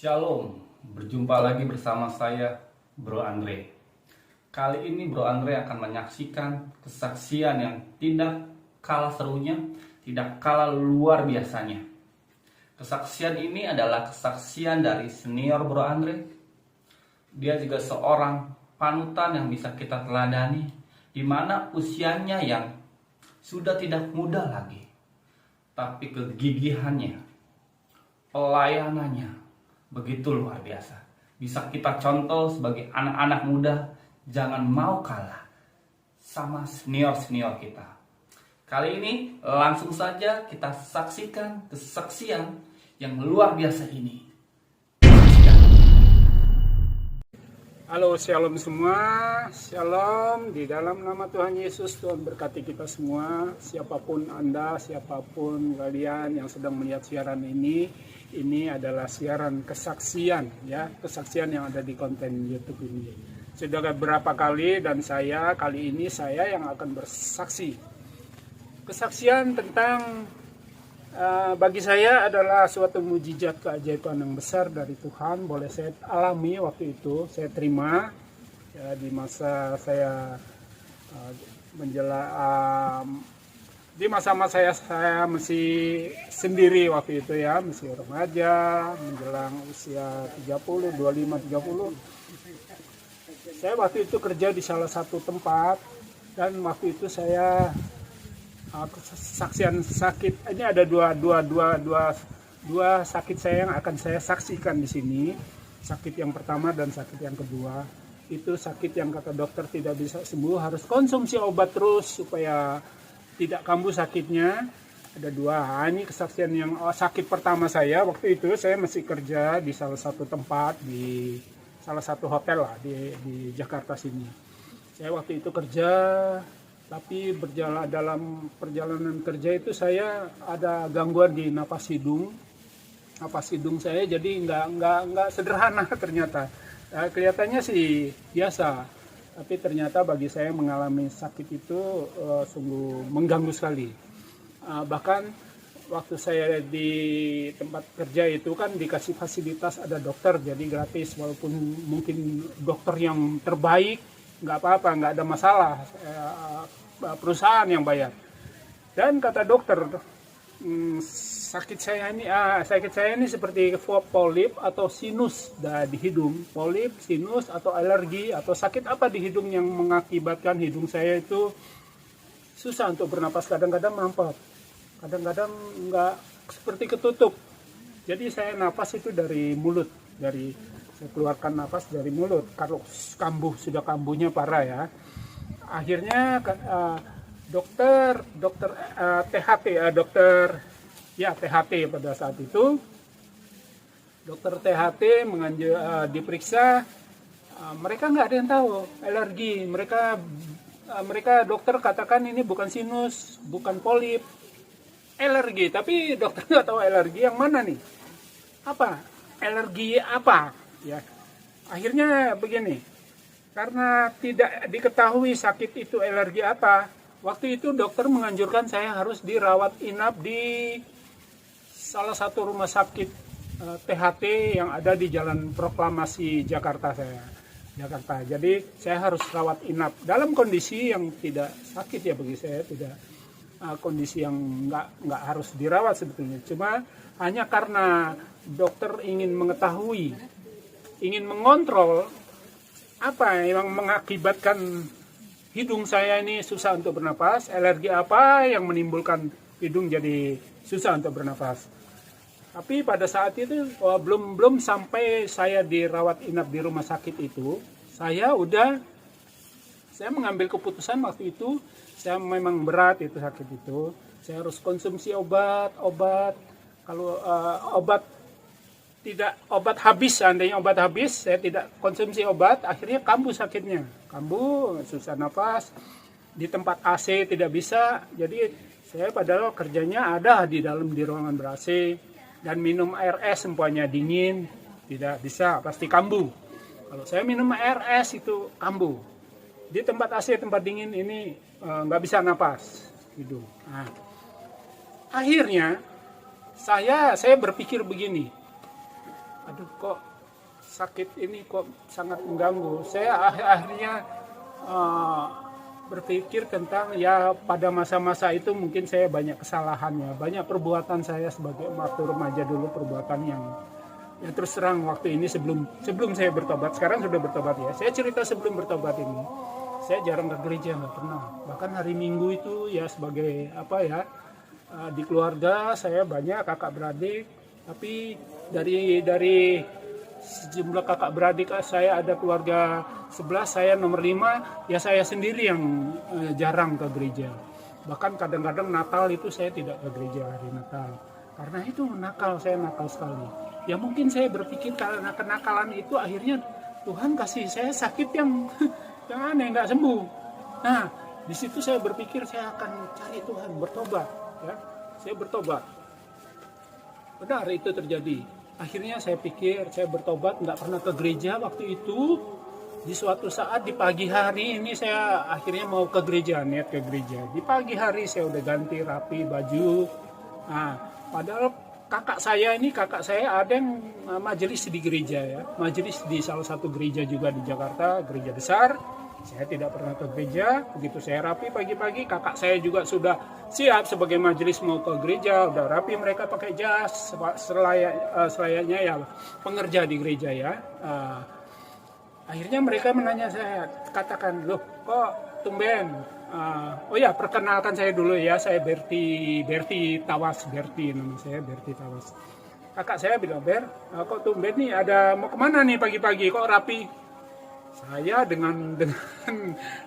Shalom, berjumpa lagi bersama saya Bro Andre. Kali ini Bro Andre akan menyaksikan kesaksian yang tidak kalah serunya, tidak kalah luar biasanya. Kesaksian ini adalah kesaksian dari senior Bro Andre. Dia juga seorang panutan yang bisa kita teladani, di mana usianya yang sudah tidak muda lagi, tapi kegigihannya, pelayanannya begitu luar biasa. Bisa kita contoh sebagai anak-anak muda, jangan mau kalah sama senior-senior kita. Kali ini langsung saja kita saksikan kesaksian yang luar biasa ini. Halo, shalom semua, shalom di dalam nama Tuhan Yesus. Tuhan berkati kita semua, siapapun Anda, siapapun kalian yang sedang melihat siaran ini adalah siaran kesaksian, ya, kesaksian yang ada di konten YouTube ini. Sudah beberapa kali dan kali ini saya yang akan bersaksi. Kesaksian tentang bagi saya adalah suatu mujizat keajaiban yang besar dari Tuhan. Boleh saya alami waktu itu, saya terima ya, di masa saya di masa-masa saya masih sendiri waktu itu ya, masih remaja, menjelang usia 30, 25, 30. Saya waktu itu kerja di salah satu tempat dan waktu itu saya kesaksian sakit. Ini ada dua sakit saya yang akan saya saksikan di sini. Sakit yang pertama dan sakit yang kedua. Itu sakit yang kata dokter tidak bisa sembuh, harus konsumsi obat terus supaya tidak kambuh sakitnya. Ada dua. Ini kesaksian yang sakit pertama saya. Waktu itu saya masih kerja di salah satu tempat, di salah satu hotel lah di Jakarta sini. Saya waktu itu kerja, tapi dalam perjalanan kerja itu saya ada gangguan di napas hidung saya, jadi nggak sederhana ternyata. Kelihatannya sih biasa, tapi ternyata bagi saya mengalami sakit itu sungguh mengganggu sekali. Bahkan waktu saya di tempat kerja itu kan dikasih fasilitas ada dokter, jadi gratis, walaupun mungkin dokter yang terbaik, nggak apa-apa, nggak ada masalah, perusahaan yang bayar. Dan kata dokter, sakit saya ini seperti polip atau sinus di hidung, polip, sinus atau alergi atau sakit apa di hidung yang mengakibatkan hidung saya itu susah untuk bernapas, kadang-kadang mampet, kadang-kadang nggak, seperti ketutup. Jadi saya napas itu dari mulut, saya keluarkan napas dari mulut. Kalau sudah kambuhnya parah ya. Akhirnya dokter THT pada saat itu, dokter THT diperiksa, mereka nggak ada yang tahu alergi. Mereka dokter katakan ini bukan sinus, bukan polip, alergi. Tapi dokter nggak tahu alergi yang mana nih, apa alergi apa ya. Akhirnya begini, karena tidak diketahui sakit itu alergi apa, waktu itu dokter menganjurkan saya harus dirawat inap di salah satu rumah sakit THT yang ada di Jalan Proklamasi Jakarta. Jadi saya harus rawat inap dalam kondisi yang tidak sakit ya, bagi saya tidak kondisi yang nggak harus dirawat sebetulnya. Cuma hanya karena dokter ingin mengetahui, ingin mengontrol apa yang mengakibatkan hidung saya ini susah untuk bernapas, alergi apa yang menimbulkan hidung jadi susah untuk bernapas. Tapi pada saat itu belum sampai saya dirawat inap di rumah sakit itu, saya mengambil keputusan waktu itu. Saya memang berat itu sakit itu, saya harus konsumsi obat. Kalau obat habis, seandainya obat habis, saya tidak konsumsi obat, akhirnya kambuh sakitnya, susah nafas, di tempat AC tidak bisa. Jadi saya padahal kerjanya ada di ruangan ber-AC, dan minum air es semuanya dingin, tidak bisa, pasti kambuh. Kalau saya minum air es itu kambuh. Di tempat AC, tempat dingin ini nggak bisa nafas hidung. Nah, akhirnya saya berpikir begini, aduh kok sakit ini kok sangat mengganggu. Saya akhirnya berpikir tentang ya pada masa-masa itu mungkin saya banyak kesalahannya, banyak perbuatan saya sebagai waktu remaja dulu, perbuatan yang ya terus terang waktu ini sebelum saya bertobat, sekarang sudah bertobat ya. Saya cerita sebelum bertobat ini, saya jarang ke gereja, nggak pernah. Bahkan hari Minggu itu ya sebagai apa ya, di keluarga saya banyak kakak beradik, tapi dari sejumlah kakak beradik saya ada keluarga 11, saya nomor 5, ya saya sendiri yang jarang ke gereja. Bahkan kadang-kadang Natal itu saya tidak ke gereja hari Natal. Karena itu saya nakal sekali. Ya mungkin saya berpikir karena kenakalan itu akhirnya Tuhan kasih saya sakit yang aneh, nggak sembuh. Nah, di situ saya berpikir saya akan cari Tuhan, bertobat. Ya, saya bertobat. Benar itu terjadi. Akhirnya saya pikir saya bertobat, nggak pernah ke gereja waktu itu. Di suatu saat di pagi hari ini saya akhirnya mau ke gereja, niat ke gereja. Di pagi hari saya udah ganti rapi baju. Nah, padahal kakak saya ada yang majelis di gereja ya. Majelis di salah satu gereja juga di Jakarta, gereja besar. Saya tidak pernah ke gereja. Begitu saya rapi pagi-pagi, kakak saya juga sudah siap sebagai majelis mau ke gereja. Udah rapi, mereka pakai jas selayaknya ya pengerja di gereja ya. Akhirnya mereka menanya saya, katakan, loh kok tumben? Oh ya, perkenalkan saya dulu ya, saya Berti Tawas, nama saya Berti Tawas. Kakak saya bilang, kok tumben nih, mau kemana nih pagi-pagi, kok rapi? Saya dengan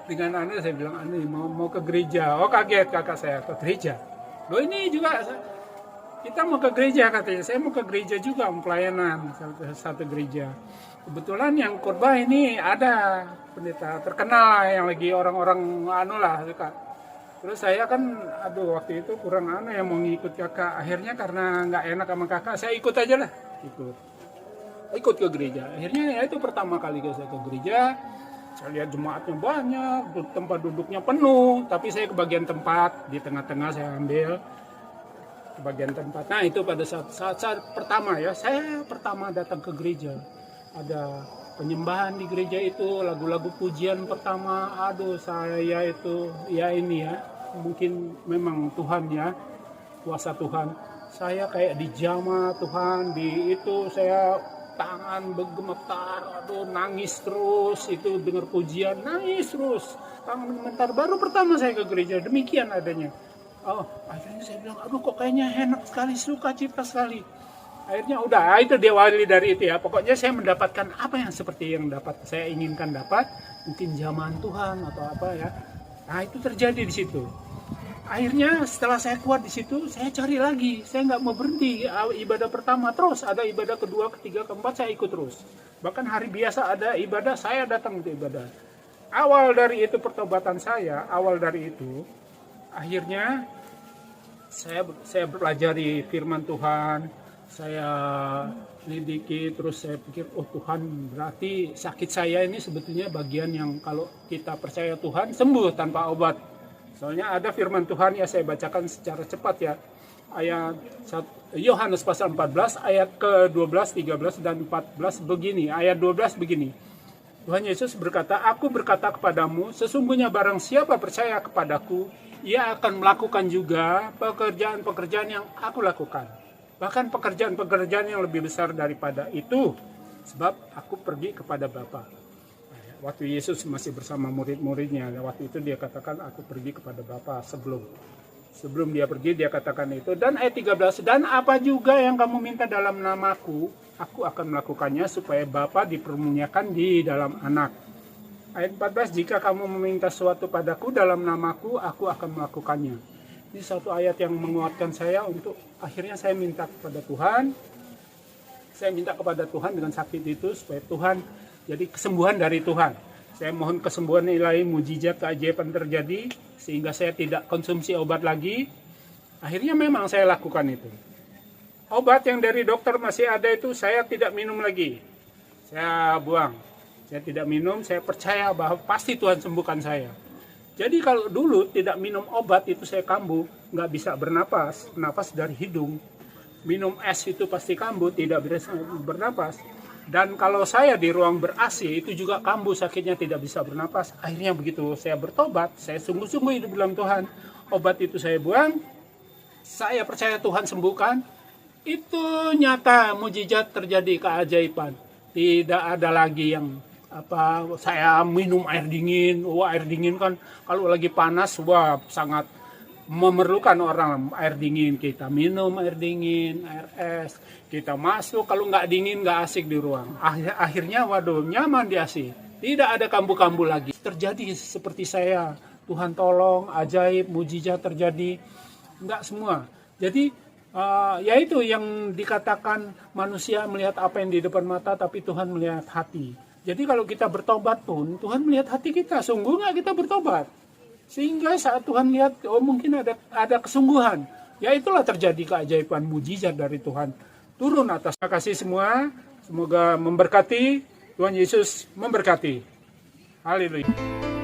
aneh saya bilang, aneh mau ke gereja. Oh kaget kakak saya, ke gereja. Loh ini juga kita mau ke gereja katanya, saya mau ke gereja juga, pelayanan satu gereja. Kebetulan yang khotbah ini ada pendeta terkenal yang lagi orang-orang suka. Terus saya kan waktu itu kurang yang mau ngikut kakak. Akhirnya karena nggak enak sama kakak, saya ikut aja lah. Ikut ke gereja. Akhirnya ya itu pertama kali saya ke gereja. Saya lihat jemaatnya banyak, tempat duduknya penuh. Tapi saya ke bagian tempat, di tengah-tengah saya ambil ke bagian tempat. Nah itu pada saat pertama ya, saya pertama datang ke gereja. Ada penyembahan di gereja itu, lagu-lagu pujian pertama. Saya itu ya ini ya, mungkin memang Tuhan ya, kuasa Tuhan. Saya kayak dijamah Tuhan, di itu saya tangan bergemetar, nangis terus, itu dengar pujian, nangis terus, tangan bergemetar. Baru pertama saya ke gereja, demikian adanya. Akhirnya saya bilang, kok kayaknya enak sekali, sukacita sekali. Akhirnya udah, itu diawali dari itu ya. Pokoknya saya mendapatkan apa yang seperti yang saya inginkan dapat, mungkin zaman Tuhan atau apa ya. Nah itu terjadi di situ. Akhirnya setelah saya kuat di situ, saya cari lagi. Saya nggak mau berhenti. Ibadah pertama terus, ada ibadah kedua, ketiga, keempat, saya ikut terus. Bahkan hari biasa ada ibadah, saya datang untuk ibadah. Awal dari itu pertobatan saya, akhirnya saya pelajari firman Tuhan. Saya lidiki, terus saya pikir, Tuhan berarti sakit saya ini sebetulnya bagian yang kalau kita percaya Tuhan sembuh tanpa obat. Soalnya ada firman Tuhan ya, saya bacakan secara cepat ya. Ayat Yohanes pasal 14 ayat ke-12, 13 dan 14 begini. Ayat 12 begini. Tuhan Yesus berkata, "Aku berkata kepadamu, sesungguhnya barang siapa percaya kepadaku, ia akan melakukan juga pekerjaan-pekerjaan yang aku lakukan. Bahkan pekerjaan-pekerjaan yang lebih besar daripada itu, sebab aku pergi kepada Bapa." Waktu Yesus masih bersama murid-muridnya, waktu itu dia katakan, aku pergi kepada Bapa. Sebelum dia pergi, dia katakan itu. Dan ayat 13, dan apa juga yang kamu minta dalam namaku, aku akan melakukannya supaya Bapa dipermuliakan di dalam anak. Ayat 14, jika kamu meminta sesuatu padaku dalam namaku, aku akan melakukannya. Ini satu ayat yang menguatkan saya untuk akhirnya saya minta kepada Tuhan. Saya minta kepada Tuhan dengan sakit itu supaya Tuhan jadi kesembuhan dari Tuhan. Saya mohon kesembuhan ilahi, mujizat, keajaiban terjadi sehingga saya tidak konsumsi obat lagi. Akhirnya memang saya lakukan itu. Obat yang dari dokter masih ada itu saya tidak minum lagi. Saya buang. Saya tidak minum, saya percaya bahwa pasti Tuhan sembuhkan saya. Jadi kalau dulu tidak minum obat itu saya kambuh, nggak bisa bernapas, napas dari hidung. minum es itu pasti kambuh, tidak bisa bernapas. Dan kalau saya di ruang ber-AC itu juga kambuh, sakitnya tidak bisa bernapas. Akhirnya begitu saya bertobat, saya sungguh-sungguh hidup dalam Tuhan, obat itu saya buang, saya percaya Tuhan sembuhkan. Itu nyata, mujizat terjadi, keajaiban. Tidak ada lagi yang saya minum air dingin. Wah, air dingin kan kalau lagi panas, wah sangat memerlukan orang air dingin. Kita minum air dingin, air es, kita masuk. Kalau nggak dingin nggak asik di ruang. Akhirnya waduh, nyaman di AC, tidak ada kambuh-kambuh lagi. Terjadi seperti saya, Tuhan tolong, ajaib, mujizat terjadi. Nggak semua. Jadi ya itu yang dikatakan manusia melihat apa yang di depan mata, tapi Tuhan melihat hati. Jadi kalau kita bertobat pun, Tuhan melihat hati kita, sungguh nggak kita bertobat. Sehingga saat Tuhan lihat, oh mungkin ada kesungguhan. Ya itulah terjadi keajaiban, mujizat dari Tuhan turun atas. Terima kasih semua, semoga memberkati, Tuhan Yesus memberkati. Haleluya.